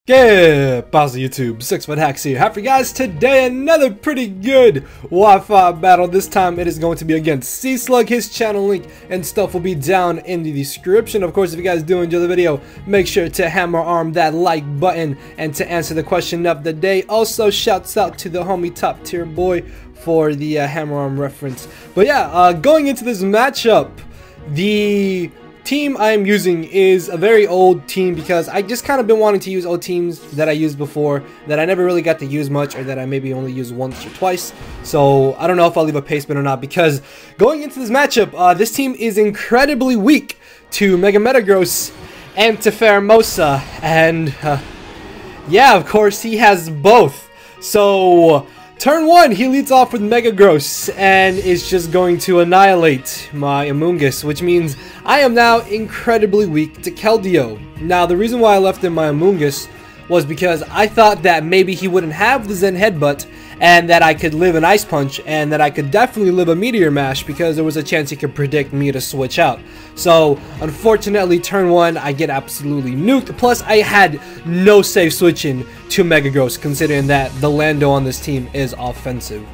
Good pause YouTube, 6fthax here. Happy guys, today another pretty good Wi-Fi battle. This time it is going to be against Seaslug. His channel link and stuff will be down in the description. Of course, if you guys do enjoy the video, make sure to hammer arm that like button and to answer the question of the day. Also, shouts out to the homie Top Tier Boy for the hammer arm reference. But yeah, going into this matchup, the team I am using is a very old team because I just kind of been wanting to use old teams that I used before that I never really got to use much, or that I maybe only used once or twice. So I don't know if I'll leave a paste bin or not, because going into this matchup, this team is incredibly weak to Metagross and to Pheromosa, and yeah, of course he has both. So turn 1, he leads off with Metagross and is just going to annihilate my Amoonguss, which means I am now incredibly weak to Keldeo. Now, the reason why I left in my Amoonguss was because I thought that maybe he wouldn't have the Zen Headbutt and that I could live an Ice Punch and that I could definitely live a Meteor Mash because there was a chance he could predict me to switch out. So, unfortunately, turn 1, I get absolutely nuked. Plus, I had no safe switching to Metagross, considering that the Lando on this team is offensive.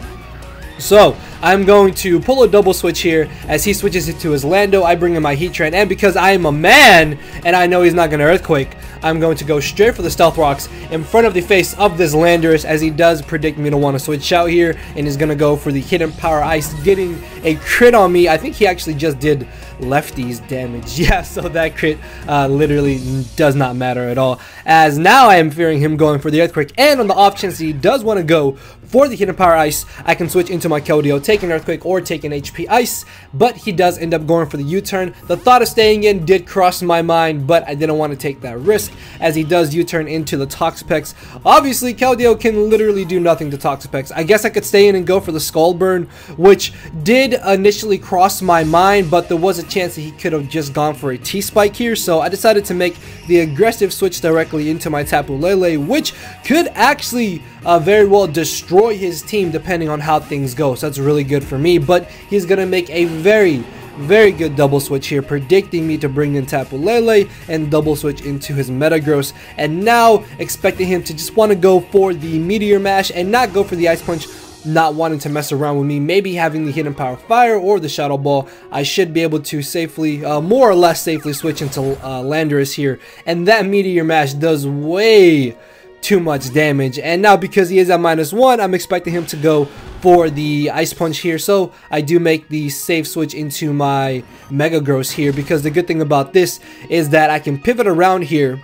So, I'm going to pull a double switch here. As he switches it to his Lando, I bring in my Heat Train, and because I am a man and I know he's not going to Earthquake, I'm going to go straight for the Stealth Rocks in front of the face of this Landorus, as he does predict me to want to switch out here, and is going to go for the Hidden Power Ice, getting a crit on me. I think he actually just did lefties damage. Yeah, so that crit literally does not matter at all, as now I am fearing him going for the Earthquake, and on the off chance he does want to go for the Hidden Power Ice, I can switch into my Keldeo, take an Earthquake or take an HP Ice, but he does end up going for the U-turn. The thought of staying in did cross my mind, but I didn't want to take that risk, as he does U-turn into the Toxapex. Obviously, Keldeo can literally do nothing to Toxapex. I guess I could stay in and go for the Skull Burn, which did initially cross my mind, but there was a chance that he could have just gone for a T-Spike here, so I decided to make the aggressive switch directly into my Tapu Lele, which could actually very well destroy his team depending on how things go. So that's really good for me, but he's gonna make a very good double switch here, predicting me to bring in Tapu Lele and double switch into his Metagross, and now expecting him to just want to go for the Meteor Mash and not go for the Ice Punch, not wanting to mess around with me, maybe having the Hidden Power Fire or the Shadow Ball. I should be able to safely, more or less safely, switch into Landorus here, and that Meteor Mash does way too much damage. And now, because he is at -1, I'm expecting him to go for the Ice Punch here, so I do make the safe switch into my Metagross here, because the good thing about this is that I can pivot around here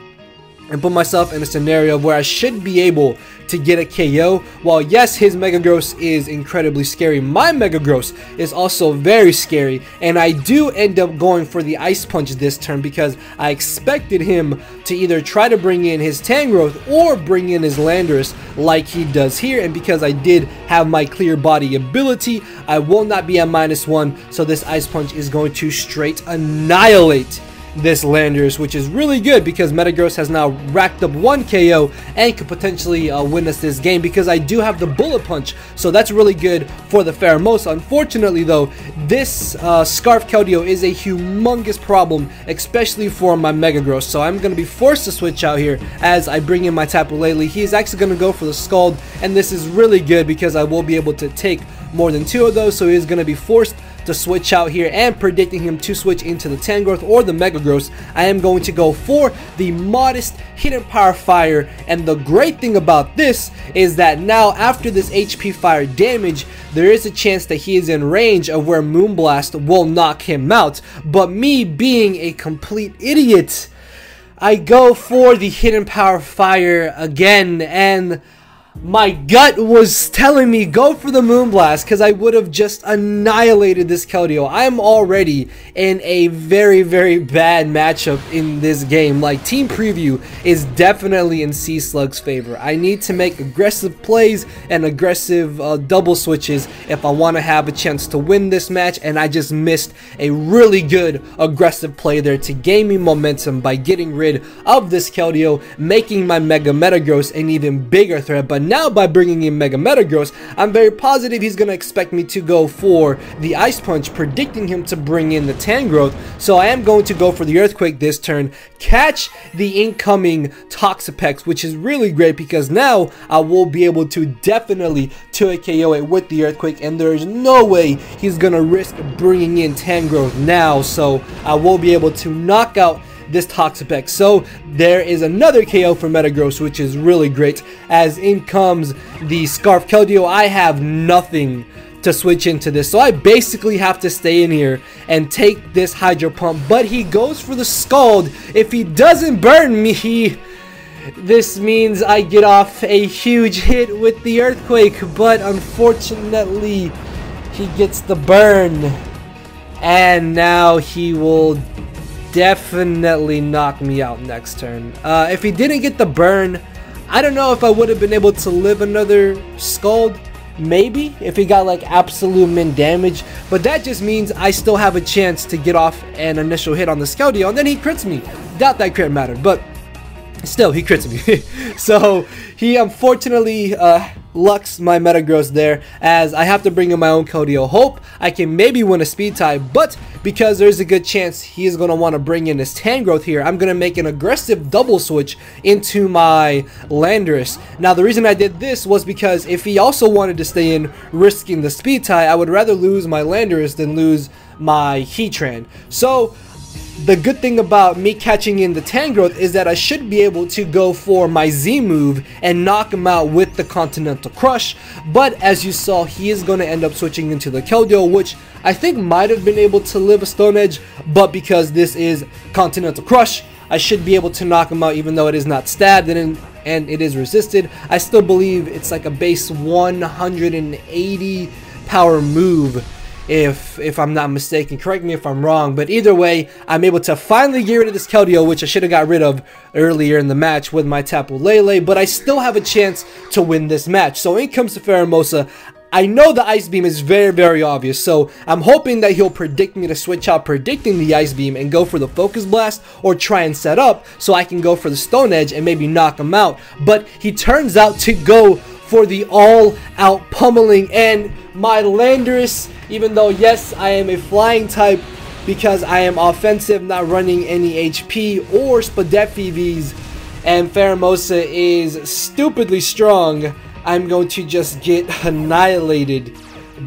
and put myself in a scenario where I should be able to get a KO. While yes, his Metagross is incredibly scary, my Metagross is also very scary, and I do end up going for the Ice Punch this turn because I expected him to either try to bring in his Tangrowth or bring in his Landorus like he does here, and because I did have my Clear Body ability, I will not be at -1, so this Ice Punch is going to straight annihilate this Landorus, which is really good because Metagross has now racked up 1 KO and could potentially win us this game, because I do have the Bullet Punch, so that's really good for the Pheromosa. Unfortunately though, this Scarf Keldeo is a humongous problem, especially for my Metagross, so I'm going to be forced to switch out here as I bring in my Tapu Lele. He is actually going to go for the Scald, and this is really good because I will be able to take more than 2 of those, so he is going to be forced to switch out here, and predicting him to switch into the Tangrowth or the Metagross, I am going to go for the modest Hidden Power Fire. And the great thing about this is that now, after this HP Fire damage, there is a chance that he is in range of where Moonblast will knock him out, but me being a complete idiot, I go for the Hidden Power Fire again, and my gut was telling me go for the Moonblast, because I would have just annihilated this Keldeo. I'm already in a very bad matchup in this game. Like, team preview is definitely in Seaslug's favor. I need to make aggressive plays and aggressive double switches if I want to have a chance to win this match, and I just missed a really good aggressive play there to gain me momentum by getting rid of this Keldeo, making my Metagross an even bigger threat. But now by bringing in Mega Metagross, I'm very positive he's going to expect me to go for the Ice Punch, predicting him to bring in the Tangrowth. So I am going to go for the Earthquake this turn, catch the incoming Toxapex, which is really great because now I will be able to definitely 2 KO it with the Earthquake, and there is no way he's going to risk bringing in Tangrowth now. So I will be able to knock out this Toxapex. So there is another KO for Metagross, which is really great. As in comes the Scarf Keldeo, I have nothing to switch into this, so I basically have to stay in here and take this Hydro Pump, but he goes for the Scald. If he doesn't burn me, this means I get off a huge hit with the Earthquake, but unfortunately he gets the burn, and now he will definitely knock me out next turn. If he didn't get the burn, I don't know if I would have been able to live another Scald. Maybe if he got like absolute min damage, but that just means I still have a chance to get off an initial hit on the Skeldeo, and then he crits me. Doubt that crit mattered, but still he crits me. So he unfortunately lucks my Metagross there, as I have to bring in my own Keldeo. Hope I can maybe win a speed tie, but because there's a good chance he is going to want to bring in his Tangrowth here, I'm going to make an aggressive double switch into my Landorus. Now the reason I did this was because if he also wanted to stay in risking the speed tie, I would rather lose my Landorus than lose my Heatran. So the good thing about me catching in the Tangrowth is that I should be able to go for my Z move and knock him out with the Continental Crush, but as you saw, he is going to end up switching into the Keldeo, which I think might have been able to live a Stone Edge, but because this is Continental Crush, I should be able to knock him out even though it is not stabbed and it is resisted. I still believe it's like a base 180 power move, if I'm not mistaken. Correct me if I'm wrong, but either way, I'm able to finally get rid of this Keldeo, which I should have got rid of earlier in the match with my Tapu Lele, but I still have a chance to win this match. So in comes to Pheromosa. I know the Ice Beam is very, very obvious, so I'm hoping that he'll predict me to switch out predicting the Ice Beam and go for the Focus Blast, or try and set up so I can go for the Stone Edge and maybe knock him out. But he turns out to go for the all-out pummeling, and my Landorus, even though yes, I am a flying type because I am offensive, not running any HP or Spadef EVs, and Pheromosa is stupidly strong, I'm going to just get annihilated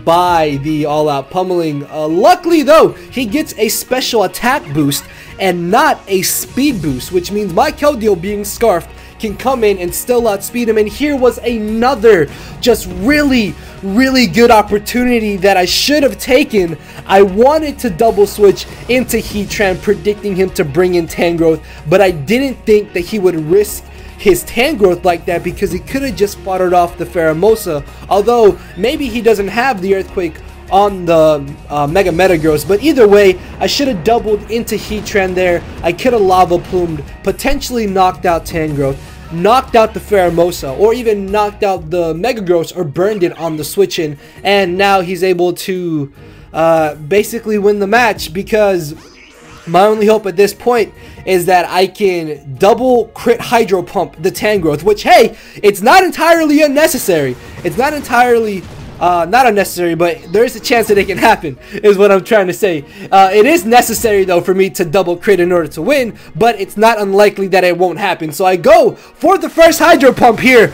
by the all-out pummeling. Luckily though, he gets a special attack boost and not a speed boost, which means my Keldeo, being scarfed, can come in and still outspeed him. And here was another just really good opportunity that I should have taken. I wanted to double switch into Heatran, predicting him to bring in Tangrowth, but I didn't think that he would risk his Tangrowth like that, because he could have just fought it off the Pheromosa, although maybe he doesn't have the Earthquake on the Mega Metagross. But either way, I should have doubled into Heatran there. I could have Lava Plumed, potentially knocked out Tangrowth, knocked out the Pheromosa, or even knocked out the Metagross or burned it on the switch in, and now he's able to basically win the match, because my only hope at this point is that I can double crit Hydro Pump the Tangrowth, which, hey, it's not entirely unnecessary. It's not entirely not unnecessary, but there is a chance that it can happen, is what I'm trying to say. It is necessary though for me to double crit in order to win, but it's not unlikely that it won't happen. So I go for the first Hydro Pump here,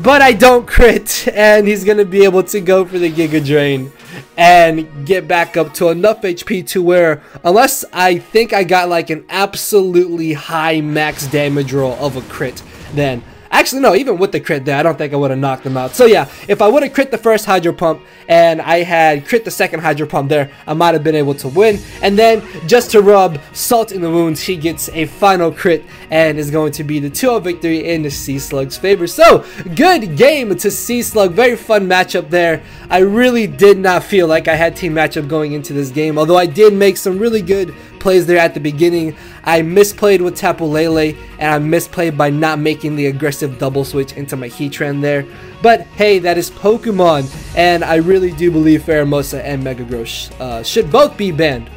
but I don't crit, and he's gonna be able to go for the Giga Drain and get back up to enough HP to where, unless I think I got like an absolutely high max damage roll of a crit, then actually no, even with the crit there, I don't think I would have knocked him out. So yeah, if I would have crit the first Hydro Pump and I had crit the second Hydro Pump there, I might have been able to win. And then just to rub salt in the wounds, he gets a final crit and is going to be the 2-0 victory in the Seaslug's favor. So good game to Seaslug, very fun matchup there. I really did not feel like I had team matchup going into this game, although I did make some really good plays there at the beginning. I misplayed with Tapu Lele, and I misplayed by not making the aggressive double switch into my Heatran there. But hey, that is Pokemon, and I really do believe Pheromosa and Metagross should both be banned.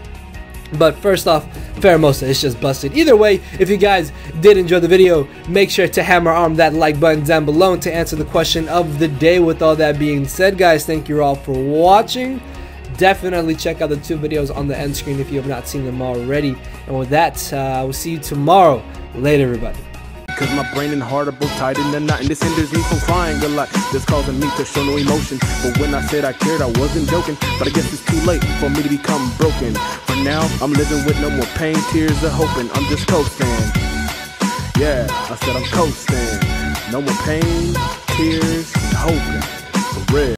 But first off, Faramosa is just busted. Either way, if you guys did enjoy the video, make sure to hammer on that like button down below to answer the question of the day. With all that being said, guys, thank you all for watching. Definitely check out the 2 videos on the end screen if you have not seen them already. And with that, I will see you tomorrow. Later, everybody. Cause my brain and heart are both tied in a knot, and this hinders me from crying a lot. This causing me to show no emotion. But when I said I cared, I wasn't joking. But I guess it's too late for me to become broken. For now, I'm living with no more pain, tears, or hoping. I'm just coasting. Yeah, I said I'm coasting. No more pain, tears, and hoping. For real.